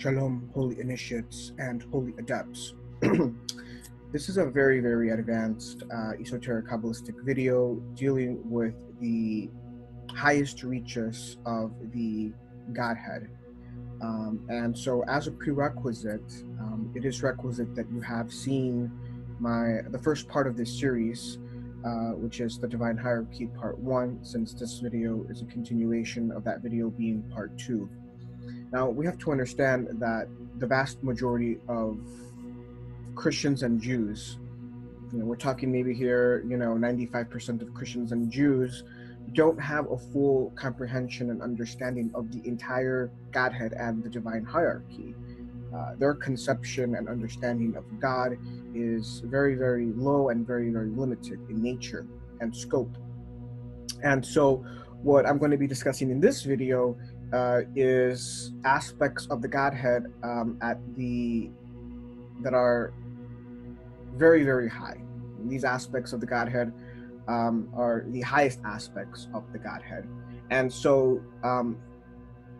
Shalom, holy initiates and holy adepts. This is a very, very advanced esoteric Kabbalistic video dealing with the highest reaches of the Godhead. And so as a prerequisite, it is requisite that you have seen the first part of this series, which is the Divine Hierarchy Part 1, since this video is a continuation of that video being Part 2. Now, we have to understand that the vast majority of Christians and Jews, we're talking maybe here, 95% of Christians and Jews don't have a full comprehension and understanding of the entire Godhead and the divine hierarchy. Their conception and understanding of God is very, very low and very, very limited in nature and scope. And so what I'm going to be discussing in this video is aspects of the Godhead that are very, very high. These aspects of the Godhead are the highest aspects of the Godhead. And so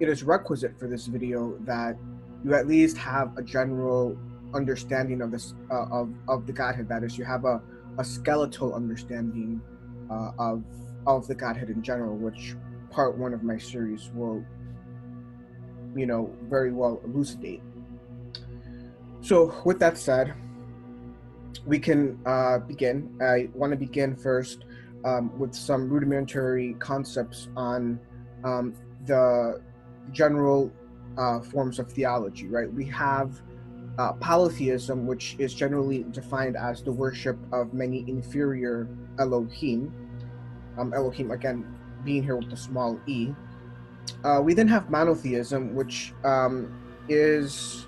it is requisite for this video that you at least have a general understanding of this of the Godhead. That is, you have a skeletal understanding of the Godhead in general, which part 1 of my series will very well elucidate. So with that said, we can begin. I want to begin first with some rudimentary concepts on the general forms of theology, right? We have polytheism, which is generally defined as the worship of many inferior Elohim. Elohim, again, being here with the small e. We then have monotheism, which is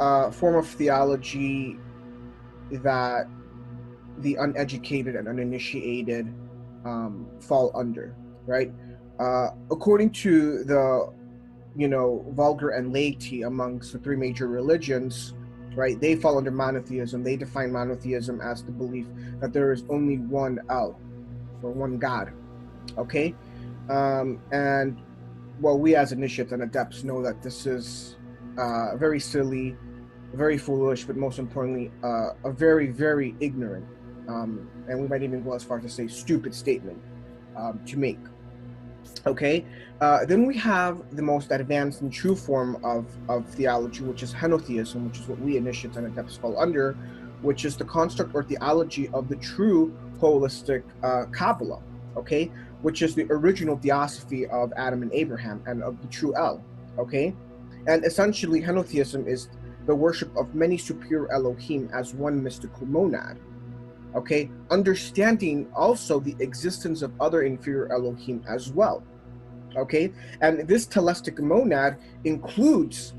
a form of theology that the uneducated and uninitiated fall under, right? According to the vulgar and laity amongst the 3 major religions, right, they fall under monotheism. They define monotheism as the belief that there is only one El, or one God. Okay, and well, we as initiates and adepts know that this is very silly, very foolish, but most importantly, a very, very ignorant, and we might even go as far as to say stupid statement to make. Okay, then we have the most advanced and true form of theology, which is henotheism, which is what we initiates and adepts fall under, which is the construct or theology of the true holistic Qabbalah, okay, which is the original theosophy of Adam and Abraham and of the true El, okay? And essentially, henotheism is the worship of many superior Elohim as one mystical monad, okay? Understanding also the existence of other inferior Elohim as well, okay? And this telistic monad includes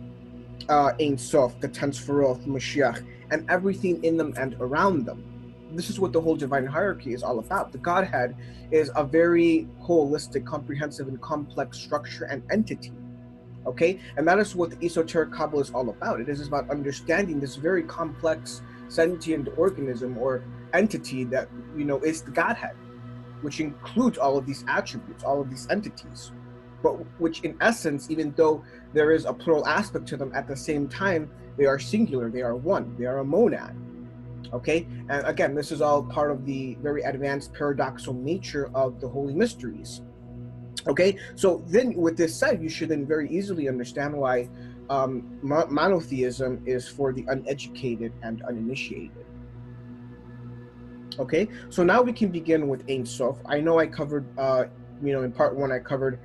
Ein Sof, the Ten Sefirot, Mashiach, and everything in them and around them. This is what the whole divine hierarchy is all about. The Godhead is a very holistic, comprehensive, and complex structure and entity, okay? And that is what the esoteric Kabbalah is all about. It is about understanding this very complex sentient organism or entity that, is the Godhead, which includes all of these attributes, all of these entities, but which in essence, even though there is a plural aspect to them, at the same time, they are singular, they are one, they are a monad. Okay, and again, this is all part of the very advanced paradoxical nature of the holy mysteries. Okay, so then with this said, you should then very easily understand why monotheism is for the uneducated and uninitiated. Okay, so now we can begin with Ein Sof. I know I covered, in part 1, I covered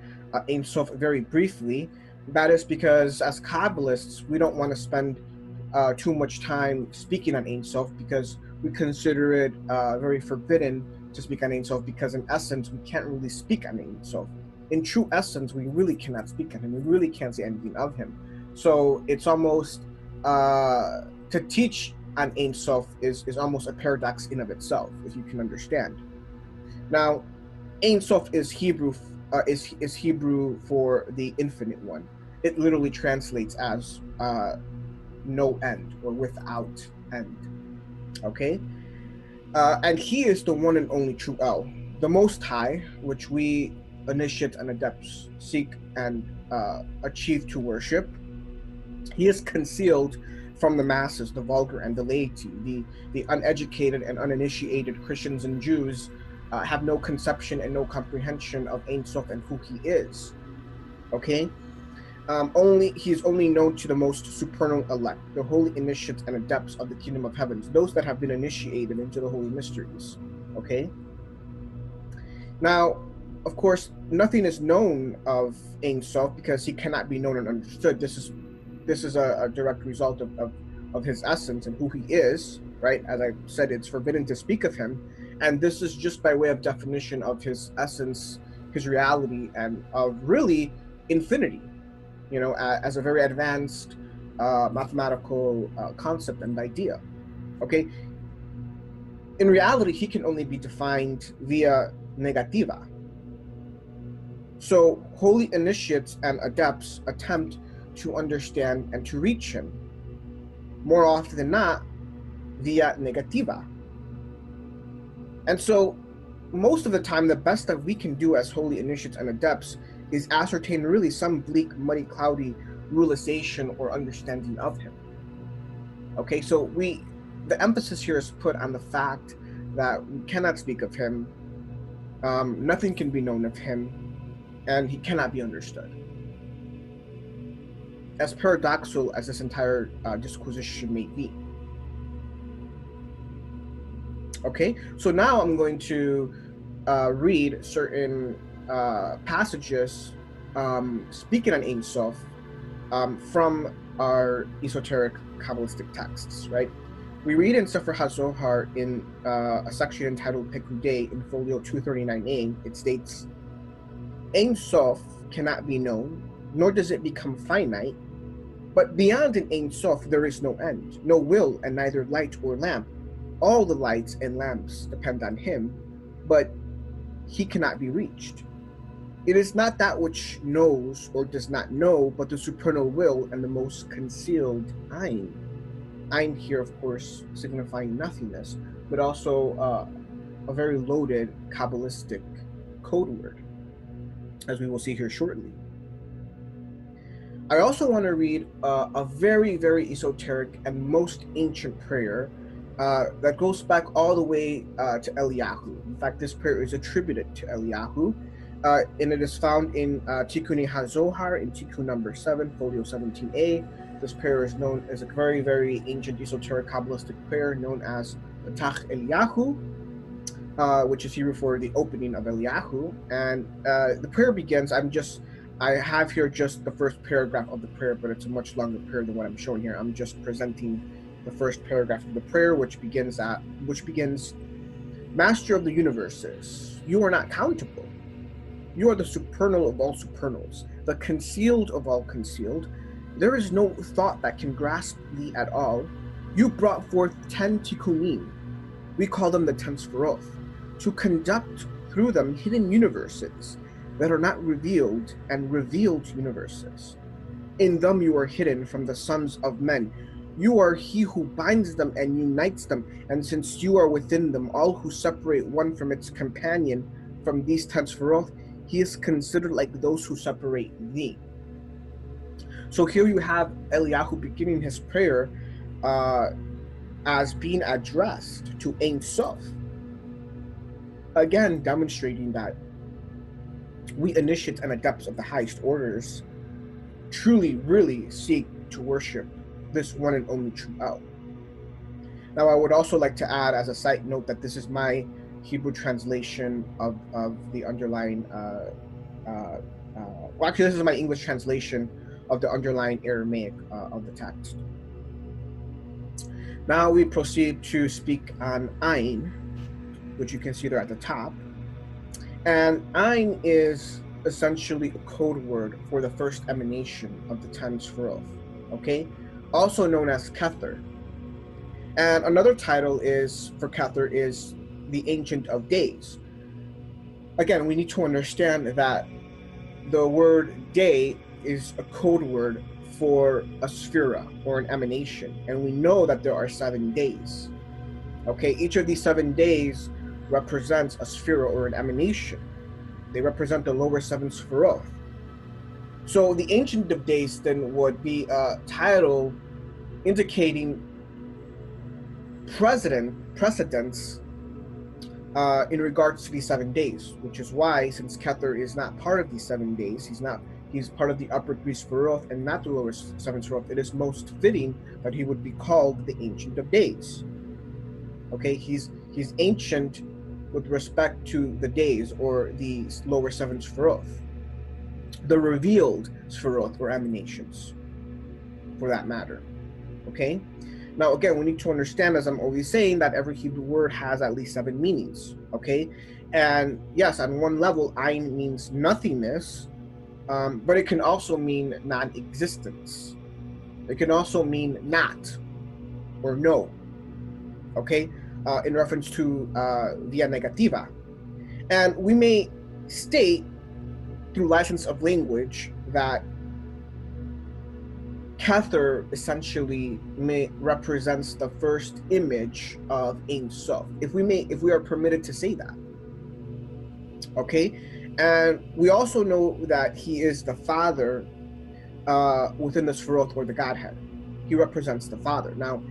Ein Sof very briefly. That is because as Kabbalists, we don't want to spend too much time speaking on Ein Sof because we consider it very forbidden to speak on Ein Sof, because in essence we can't really speak on Ein Sof. In true essence, we really cannot speak on him. We really can't say anything of him. So it's almost to teach on Ein Sof is almost a paradox in of itself, if you can understand. Now, Ein Sof is Hebrew is Hebrew for the infinite one. It literally translates as no end, or without end, okay? And he is the one and only true El, the Most High, which we initiates and adepts seek and achieve to worship. He is concealed from the masses, the vulgar and the laity. The uneducated and uninitiated Christians and Jews have no conception and no comprehension of Ein Sof and who he is. Okay? He is only known to the most supernal elect, the holy initiates and adepts of the kingdom of heavens, those that have been initiated into the holy mysteries. Okay? Now, of course, nothing is known of Ein Sof because he cannot be known and understood. This is a direct result of his essence and who he is, right? As I said, it's forbidden to speak of him. And this is just by way of definition of his essence, his reality, and of really infinity, as a very advanced mathematical concept and idea. Okay? In reality, he can only be defined via negativa. So holy initiates and adepts attempt to understand and to reach him, more often than not, via negativa. And so most of the time, the best that we can do as holy initiates and adepts is ascertain really some bleak, muddy, cloudy realization or understanding of him. Okay, so the emphasis here is put on the fact that we cannot speak of him, nothing can be known of him, and he cannot be understood. As paradoxical as this entire disquisition may be. Okay, so now I'm going to read certain passages speaking on Ein Sof from our esoteric Kabbalistic texts, right? We read in Sefer HaZohar in a section entitled Pekudei in folio 239a, it states, Ein Sof cannot be known, nor does it become finite, but beyond an Ein Sof there is no end, no will, and neither light or lamp. All the lights and lamps depend on him, but he cannot be reached. It is not that which knows or does not know, but the supernal will and the most concealed Ein. Ein here, of course, signifying nothingness, but also a very loaded Kabbalistic code word, as we will see here shortly. I also want to read a very, very esoteric and most ancient prayer that goes back all the way to Eliyahu. In fact, this prayer is attributed to Eliyahu, and it is found in Tikkun HaZohar in Tikkun number 7, folio 17a. This prayer is known as a very, very ancient esoteric Kabbalistic prayer known as the Tach Eliyahu, which is Hebrew for the opening of Eliyahu. And the prayer begins, I have here just the first paragraph of the prayer, but it's a much longer prayer than what I'm showing here. I'm just presenting the first paragraph of the prayer, which begins, Master of the universes, you are not countable. You are the supernal of all supernals, the concealed of all concealed. There is no thought that can grasp thee at all. You brought forth 10 tikkunim. We call them the 10 Sferoth, to conduct through them hidden universes that are not revealed, and revealed universes. In them you are hidden from the sons of men. You are he who binds them and unites them, and since you are within them, all who separate one from its companion from these 10 Sferoth, he is considered like those who separate thee. So here you have Eliyahu beginning his prayer as being addressed to Ein Sof. Again, demonstrating that we initiates and adepts of the highest orders truly, really seek to worship this one and only true El. Now, I would also like to add as a side note that this is my Hebrew translation of the underlying, well, actually, this is my English translation of the underlying Aramaic of the text. Now we proceed to speak on Ein, which you can see there at the top. And Ein is essentially a code word for the first emanation of the 10 Sferoth, okay? Also known as Kether. And another title is for Kether is the Ancient of Days. Again, we need to understand that the word day is a code word for a sphera or an emanation, and we know that there are 7 days. Okay, each of these 7 days represents a sphera or an emanation. They represent the lower 7 Sferoth. So the Ancient of Days then would be a title indicating precedence in regards to these 7 days, which is why, since Kether is not part of these 7 days, he's part of the upper 3 Sferoth and not the lower 7 Sferoth, it is most fitting that he would be called the Ancient of Days. Okay, he's ancient with respect to the days, or the lower 7 Sferoth, the revealed Sferoth or emanations, for that matter. Okay. Now, again, we need to understand, as I'm always saying, that every Hebrew word has at least 7 meanings, okay? And yes, on one level, Ayin means nothingness, but it can also mean non-existence. It can also mean not or no, okay? In reference to via negativa. And we may state, through license of language, that Kether essentially represents the first image of Ein Sof, if we are permitted to say that. Okay, and we also know that he is the Father within the Sferoth, or the Godhead. He represents the Father. Now,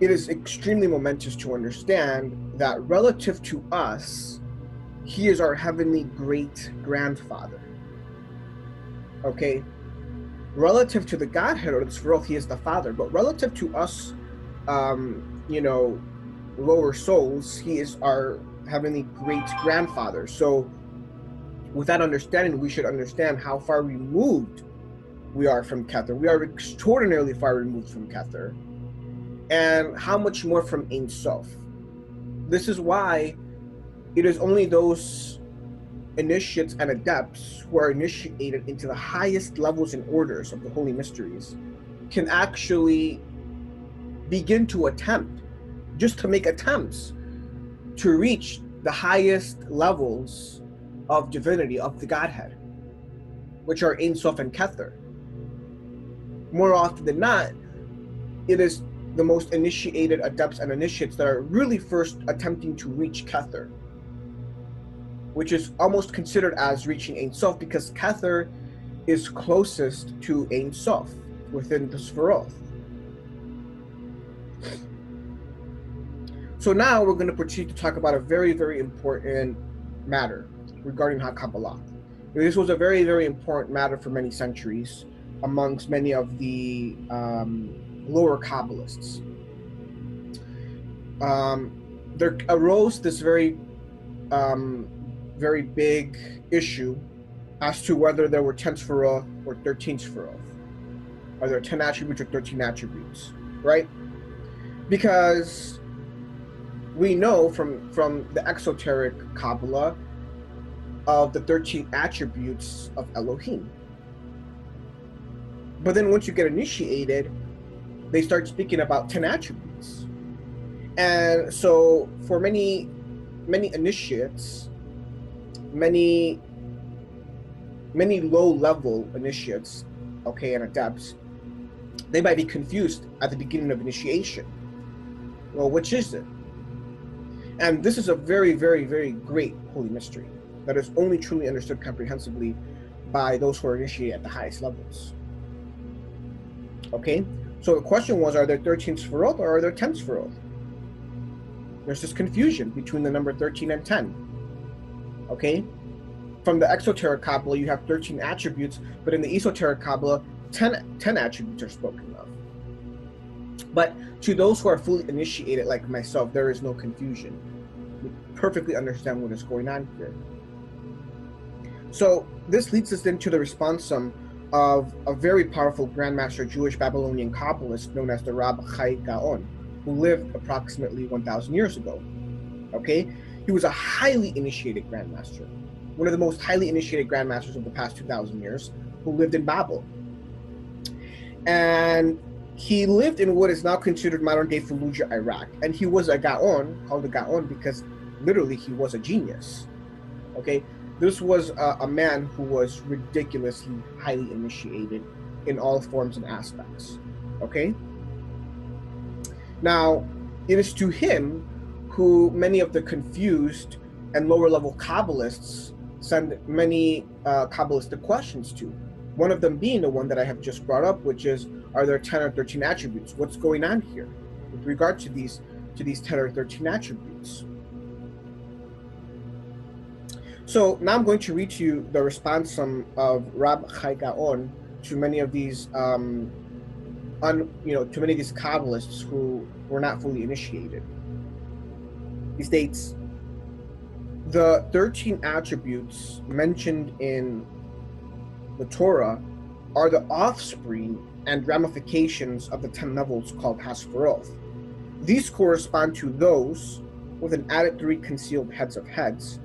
it is extremely momentous to understand that relative to us, he is our heavenly great grandfather. Okay. Relative to the Godhead or the Sferoth, he is the Father, but relative to us, lower souls, he is our heavenly great grandfather. So with that understanding, we should understand how far removed we are from Kether. We are extraordinarily far removed from Kether, and how much more from Ein Sof. This is why it is only those initiates and adepts who are initiated into the highest levels and orders of the holy mysteries can actually begin to attempt, just to make attempts to reach the highest levels of divinity, of the Godhead, which are Ein Sof and Kether. More often than not, it is the most initiated adepts and initiates that are really first attempting to reach Kether, which is almost considered as reaching Ein Sof, because Kether is closest to Ein Sof within the Sferoth. So now we're going to proceed to talk about a very, very important matter regarding Qabbalah. This was a very, very important matter for many centuries amongst many of the lower Kabbalists. There arose this very big issue as to whether there were 10 Sferoth or 13 Sferoth. Are there 10 attributes or 13 attributes, right? Because we know from the exoteric Qabbalah of the 13 attributes of Elohim. But then once you get initiated, they start speaking about 10 attributes. And so for many initiates, many low-level initiates, okay, and adepts, they might be confused at the beginning of initiation. Well, which is it? And this is a very, very, very great holy mystery that is only truly understood comprehensively by those who are initiated at the highest levels. Okay? So the question was, are there 13 Sferoth or are there 10 Sferoth? There's this confusion between the number 13 and 10. Okay? From the exoteric Qabbalah, you have 13 attributes, but in the esoteric Qabbalah, 10 attributes are spoken of. But to those who are fully initiated, like myself, there is no confusion. We perfectly understand what is going on here. So this leads us into the responsum of a very powerful Grandmaster Jewish Babylonian Kabbalist known as the Rab Chai Gaon, who lived approximately 1,000 years ago. Okay? He was a highly initiated Grandmaster, one of the most highly initiated Grandmasters of the past 2,000 years, who lived in Babel. And he lived in what is now considered modern-day Fallujah, Iraq. And he was a Gaon, called a Gaon because literally he was a genius. Okay? This was a man who was ridiculously highly initiated in all forms and aspects. Okay? Now, it is to him who many of the confused and lower-level Kabbalists send many Kabbalistic questions to. One of them being the one that I have just brought up, which is, are there 10 or 13 attributes? What's going on here with regard to these 10 or 13 attributes? So now I'm going to read to you the response of Rab Chai Gaon to many of these, to many of these Kabbalists who were not fully initiated. He states, the 13 attributes mentioned in the Torah are the offspring and ramifications of the 10 levels called Hasfaroth. These correspond to those with an added 3 concealed heads of heads.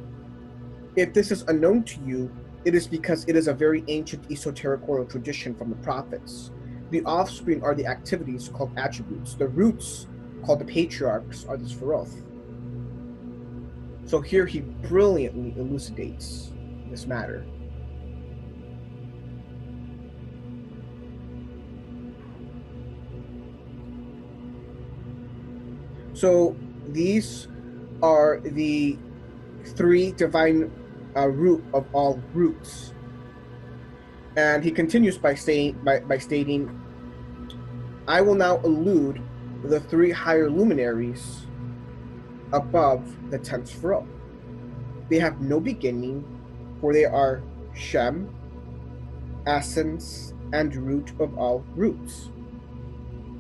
If this is unknown to you, it is because it is a very ancient esoteric oral tradition from the prophets. The offspring are the activities called attributes. The roots, called the patriarchs, are the Sfaroth. So here he brilliantly elucidates this matter. So these are the 3 divine root of all roots. And he continues by stating, I will now allude the 3 higher luminaries above the 10th Sfarah. They have no beginning, for they are Shem, essence, and root of all roots.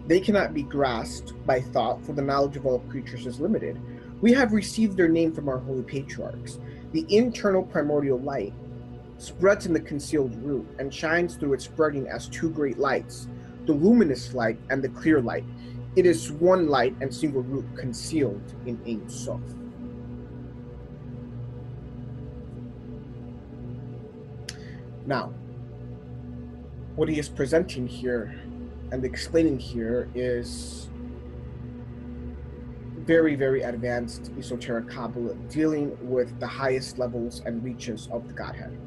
They cannot be grasped by thought, for the knowledge of all creatures is limited. We have received their name from our holy patriarchs. The internal primordial light spreads in the concealed root and shines through its spreading as 2 great lights, the luminous light and the clear light. It is one light and single root concealed in Ein Sof. Now, what he is presenting here and explaining here is very, very advanced esoteric Kabbalah, dealing with the highest levels and reaches of the Godhead.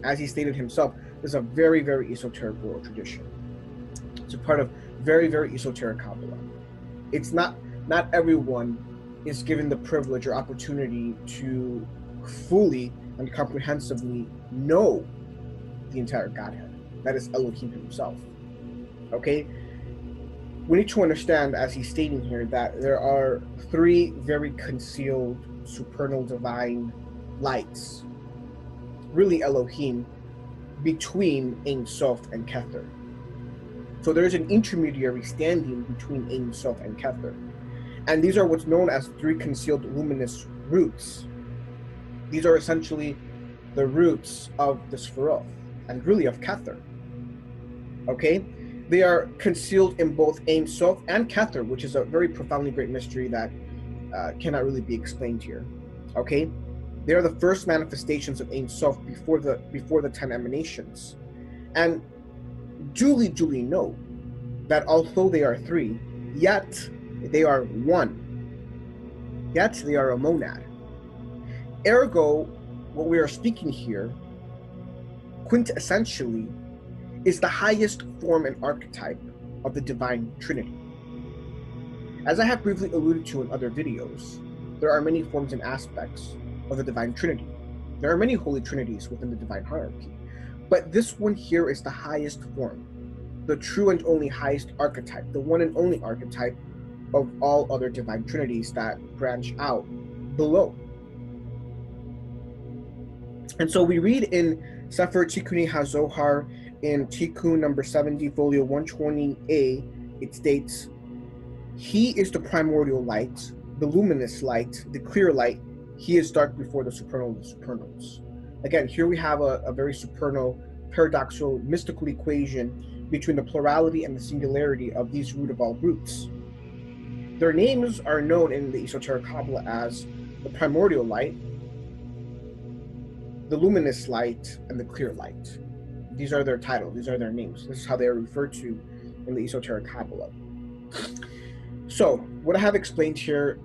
As he stated himself, this is a very, very esoteric oral tradition. It's a part of very, very esoteric Kabbalah. It's not everyone is given the privilege or opportunity to fully and comprehensively know the entire Godhead. That is Elohim himself. Okay? We need to understand, as he's stating here, that there are 3 very concealed supernal divine lights, really Elohim, between Ein Sof and Kether. So there is an intermediary standing between Ein Sof and Kether. And these are what's known as 3 concealed luminous roots. These are essentially the roots of the Sfaroth, and really of Kether. Okay? They are concealed in both Ein Sof and Kether, which is a very profoundly great mystery that cannot really be explained here. Okay? They are the first manifestations of Ein Sof before the 10 emanations. And duly know that although they are 3, yet they are 1. Yet they are a monad. Ergo, what we are speaking here, quintessentially, is the highest form and archetype of the Divine Trinity. As I have briefly alluded to in other videos, there are many forms and aspects of the Divine Trinity. There are many Holy Trinities within the Divine Hierarchy, but this one here is the highest form, the true and only highest archetype, the one and only archetype of all other Divine Trinities that branch out below. And so we read in Sefer Tikkuni HaZohar, in Tikkun number 70, folio 120a, it states, he is the primordial light, the luminous light, the clear light. He is dark before the supernal of the supernals. Again, here we have a very supernal, paradoxical, mystical equation between the plurality and the singularity of these root of all roots. Their names are known in the esoteric Kabbalah as the primordial light, the luminous light, and the clear light. These are their titles, these are their names. This is how they are referred to in the esoteric Kabbalah. So, what I have explained here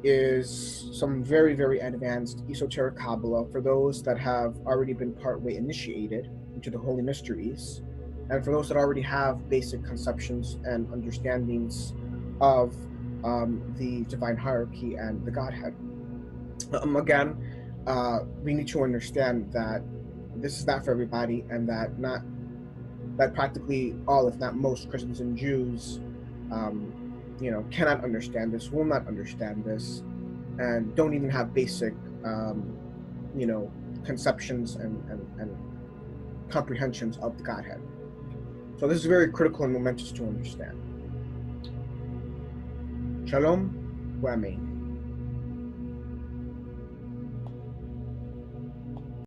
is some very, very advanced esoteric Kabbalah for those that have already been partway initiated into the holy mysteries, and for those that already have basic conceptions and understandings of the divine hierarchy and the Godhead. Again, we need to understand that this is not for everybody, and that not that practically all, if not most, Christians and Jews, cannot understand this, will not understand this, and don't even have basic, conceptions and comprehensions of the Godhead. So this is very critical and momentous to understand. Shalom, Amen.